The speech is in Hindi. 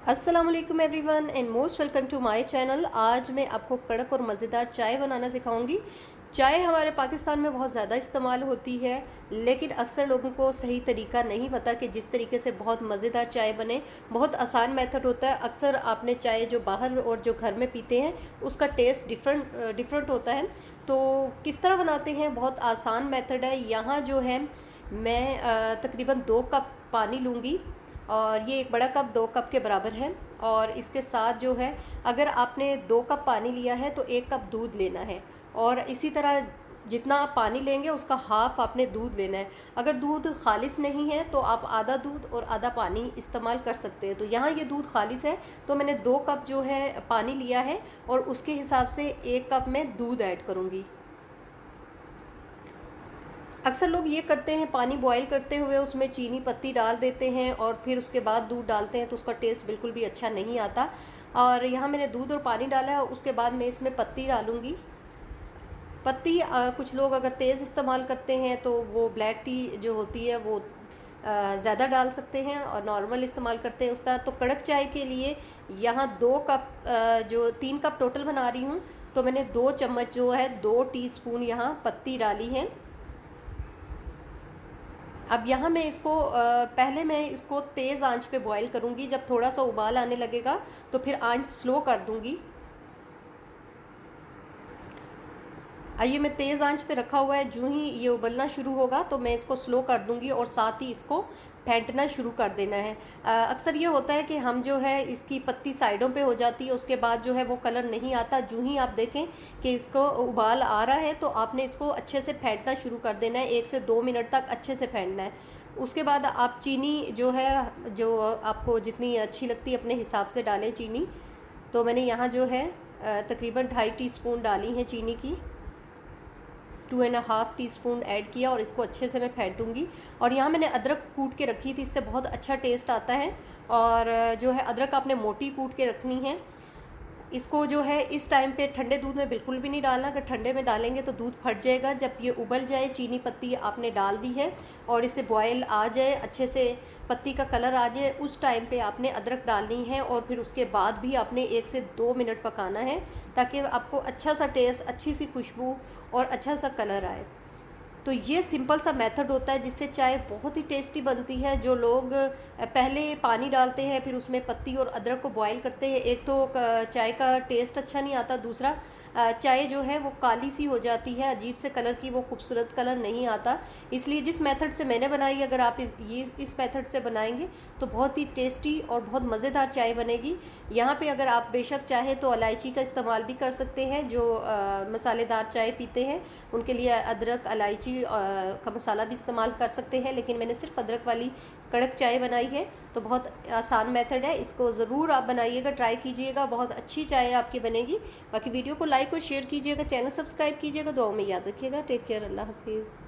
अस्सलाम वालेकुम everyone and most welcome to my channel. आज मैं आपको कड़क और मज़ेदार चाय बनाना सिखाऊंगी। चाय हमारे पाकिस्तान में बहुत ज़्यादा इस्तेमाल होती है, लेकिन अक्सर लोगों को सही तरीका नहीं पता कि जिस तरीके से बहुत मज़ेदार चाय बने। बहुत आसान मेथड होता है। अक्सर आपने चाय जो बाहर और जो घर में पीते हैं उसका टेस्ट डिफरेंट होता है। तो किस तरह बनाते हैं, बहुत आसान मेथड है। यहाँ जो है मैं तकरीबन 2 कप पानी लूँगी और ये एक बड़ा कप 2 कप के बराबर है। और इसके साथ जो है, अगर आपने 2 कप पानी लिया है तो 1 कप दूध लेना है। और इसी तरह जितना आप पानी लेंगे उसका हाफ आपने दूध लेना है। अगर दूध खालिस नहीं है तो आप आधा दूध और आधा पानी इस्तेमाल कर सकते हैं। तो यहाँ ये दूध खालिस है तो मैंने 2 कप जो है पानी लिया है और उसके हिसाब से 1 कप में दूध ऐड करूँगी। अक्सर लोग ये करते हैं, पानी बॉईल करते हुए उसमें चीनी पत्ती डाल देते हैं और फिर उसके बाद दूध डालते हैं तो उसका टेस्ट बिल्कुल भी अच्छा नहीं आता। और यहाँ मैंने दूध और पानी डाला है, उसके बाद मैं इसमें पत्ती डालूँगी। पत्ती कुछ लोग अगर तेज़ इस्तेमाल करते हैं तो वो ब्लैक टी जो होती है वो ज़्यादा डाल सकते हैं, और नॉर्मल इस्तेमाल करते हैं उस तरह। तो कड़क चाय के लिए यहाँ 2 कप जो 3 कप टोटल बना रही हूँ, तो मैंने 2 चम्मच जो है 2 टीस्पून यहाँ पत्ती डाली है। अब यहाँ मैं इसको पहले मैं इसको तेज़ आंच पे बॉईल करूँगी। जब थोड़ा सा उबाल आने लगेगा तो फिर आंच स्लो कर दूँगी। अब ये मैं तेज़ आंच पे रखा हुआ है, जो ही ये उबलना शुरू होगा तो मैं इसको स्लो कर दूँगी और साथ ही इसको फेंटना शुरू कर देना है। अक्सर ये होता है कि हम जो है इसकी पत्ती साइडों पे हो जाती है, उसके बाद जो है वो कलर नहीं आता। जो ही आप देखें कि इसको उबाल आ रहा है तो आपने इसको अच्छे से फेंटना शुरू कर देना है। 1 से 2 मिनट तक अच्छे से फेंटना है। उसके बाद आप चीनी जो है, जो आपको जितनी अच्छी लगती है अपने हिसाब से डालें चीनी। तो मैंने यहाँ जो है तकरीबन 2.5 टीस्पून डाली है चीनी की। 2.5 टीस्पून ऐड किया और इसको अच्छे से मैं फेंटूंगी। और यहाँ मैंने अदरक कूट के रखी थी, इससे बहुत अच्छा टेस्ट आता है। और जो है अदरक आपने मोटी कूट के रखनी है। इसको जो है इस टाइम पे ठंडे दूध में बिल्कुल भी नहीं डालना। अगर ठंडे में डालेंगे तो दूध फट जाएगा। जब ये उबल जाए, चीनी पत्ती आपने डाल दी है और इसे बॉयल आ जाए, अच्छे से पत्ती का कलर आ जाए, उस टाइम पे आपने अदरक डालनी है। और फिर उसके बाद भी आपने 1 से 2 मिनट पकाना है ताकि आपको अच्छा सा टेस्ट, अच्छी सी खुशबू और अच्छा सा कलर आए। तो ये सिंपल सा मेथड होता है जिससे चाय बहुत ही टेस्टी बनती है। जो लोग पहले पानी डालते हैं फिर उसमें पत्ती और अदरक को बॉईल करते हैं, एक तो चाय का टेस्ट अच्छा नहीं आता, दूसरा चाय जो है वो काली सी हो जाती है, अजीब से कलर की, वो खूबसूरत कलर नहीं आता। इसलिए जिस मेथड से मैंने बनाई, अगर आप इस मेथड से बनाएंगे तो बहुत ही टेस्टी और बहुत मज़ेदार चाय बनेगी। यहाँ पे अगर आप बेशक चाहें तो इलायची का इस्तेमाल भी कर सकते हैं। जो मसालेदार चाय पीते हैं उनके लिए अदरक, इलायची का मसाला भी इस्तेमाल कर सकते हैं, लेकिन मैंने सिर्फ अदरक वाली कड़क चाय बनाई है। तो बहुत आसान मेथड है, इसको ज़रूर आप बनाइएगा, ट्राई कीजिएगा, बहुत अच्छी चाय आपकी बनेगी। बाकी वीडियो को लाइक और शेयर कीजिएगा, चैनल सब्सक्राइब कीजिएगा, दुआओं में याद रखिएगा। टेक केयर, अल्लाह हाफिज़।